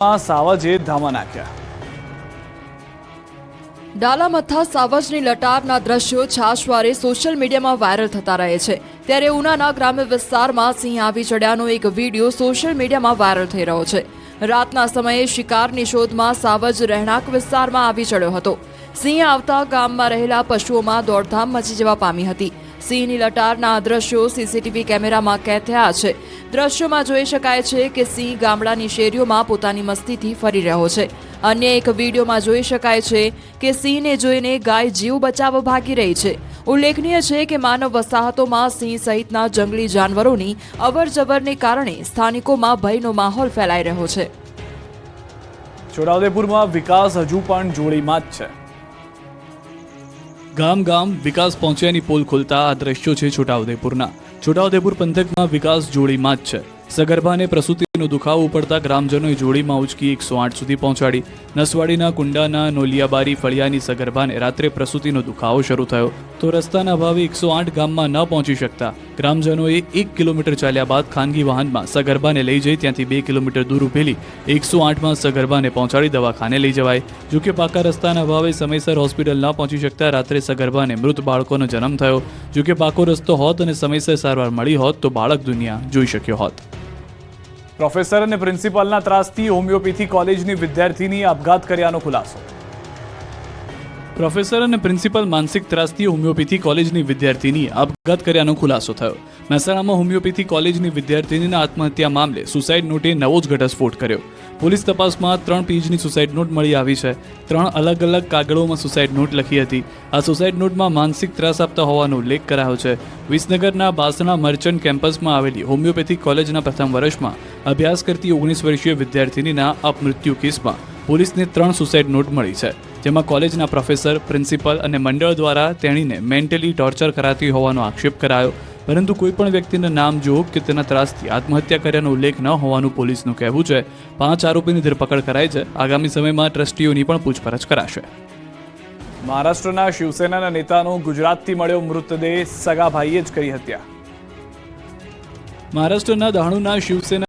સાવજે ધામા નાખ્યા। ડાલામથ્થા સાવજની લટારના દ્રશ્યો છાશવારે સોશિયલ મીડિયામાં વાયરલ થતા રહે છે। ત્યારે ઉનાના ગ્રામ્ય વિસ્તારમાં સિંહ આવી ચડ્યાનો એક વિડીયો સોશિયલ મીડિયામાં વાયરલ થઈ રહ્યો છે। રાતના સમયે શિકારની શોધમાં સાવજ રહેણાંક વિસ્તારમાં આવી ચડ્યો હતો। સિંહ આવતા ગામમાં રહેલા પશુઓમાં દોડધામ મચી જવા પામી હતી। સિંહની લટારના આ દ્રશ્યો સીસીટીવી કેમેરામાં કેદ થયા છે। દ્રશ્યોમાં જોઈ શકાય છે કે સિંહ ગામડાની શેરીઓમાં પોતાની મસ્તીથી ફરી રહ્યો છે। અન્ય એક વિડીયોમાં જોઈ શકાય છે કે સિંહને જોઈને ગાય જીવ બચાવવા ભાગી રહી છે। ઉલ્લેખનીય છે કે માનવ વસાહતોમાં સિંહ સહિતના જંગલી જાનવરોની અવરજવરને કારણે સ્થાનિકોમાં ભયનો માહોલ ફેલાઈ રહ્યો છે। છોટાઉદેપુરમાં વિકાસ હજુ પણ જોડીમાં જ છે। ગામ ગામ વિકાસ પહોંચ્યાની પોલ ખોલતા આ દ્રશ્યો છે છોટાઉદેપુરના। છોટાઉદેપુર પંથકમાં વિકાસ જોડીમાં જ છે। સગર્ભાને પ્રસૂતિનો દુખાવો પડતા ગ્રામજનોએ જોડીમાં ઉચકી 108 સુધી પહોંચાડી। નસવાડીના કુંડાના નોલિયાબારી ફળિયાની સગર્ભાને રાત્રે પ્રસૂતિનો દુખાવો શરૂ થયો તો રસ્તાના અભાવે 108 ગામમાં ન પહોંચી શકતા ગ્રામજનોએ 1 કિલોમીટર ચાલ્યા બાદ ખાનગી વાહનમાં સગર્ભાને લઈ જઈ ત્યાંથી 2 કિલોમીટર દૂર ઉભેલી 108માં સગર્ભાને પહોંચાડી દવાખાને લઈ જવાય। જોકે પાકા રસ્તાના અભાવે સમયસર હોસ્પિટલ ન પહોંચી શકતા રાત્રે સગર્ભાને મૃત બાળકોનો જન્મ થયો। જોકે પાકો રસ્તો હોત અને સમયસર સારવાર મળી હોત તો બાળક દુનિયા જોઈ શક્યો હોત। પ્રોફેસર અને પ્રિન્સિપાલના ત્રાસથી હોમિયોપેથી કોલેજની વિદ્યાર્થીની આપઘાત કર્યાનો ખુલાસો। પ્રોફેસર અને પ્રિન્સિપલ માનસિક ત્રાસથી હોમિયોપેથી કોલેજની વિદ્યાર્થીની આપઘાત કર્યાનો ખુલાસો થયો। મહેસાણામાં હોમિયોપેથી કોલેજની વિદ્યાર્થીનીના આત્મહત્યા મામલે સુસાઇડ નોટે નવો જ ઘટસ્ફોટ કર્યો। પોલીસ તપાસમાં 3 પેજની સુસાઇડ નોટ મળી આવી છે। 3 અલગ અલગ કાગળોમાં સુસાઇડ નોટ લખી હતી। આ સુસાઇડ નોટમાં માનસિક ત્રાસ આપતા હોવાનો ઉલ્લેખ કરાયો છે। વિસનગરના બાસણા મર્ચન્ટ કેમ્પસમાં આવેલી હોમિયોપેથિક કોલેજના પ્રથમ વર્ષમાં અભ્યાસ કરતી 19 વર્ષીય વિદ્યાર્થીનીના અપમૃત્યુ કેસમાં પોલીસને 3 સુસાઇડ નોટ મળી છે, જેમાં કોલેજના પ્રોફેસર, પ્રિન્સિપલ અને મંડળ દ્વારા તેણીને મેન્ટલી ટોર્ચર કરાતી હોવાનો આક્ષેપ કરાયો। પરંતુ કોઈપણ વ્યક્તિના નામ જોગ કે તેના ત્રાસથી આત્મહત્યા કર્યાનો ઉલ્લેખ ન હોવાનું પોલીસનું કહેવું છે। 5 આરોપીની ધરપકડ કરાઈ છે। આગામી સમયમાં ટ્રસ્ટીઓની પણ પૂછપરછ કરાશે। મહારાષ્ટ્રના શિવસેનાના નેતાનો ગુજરાતથી મળ્યો મૃતદેહ, સગા ભાઈએ જ કરી હત્યા। મહારાષ્ટ્રના દહાણુના શિવસેના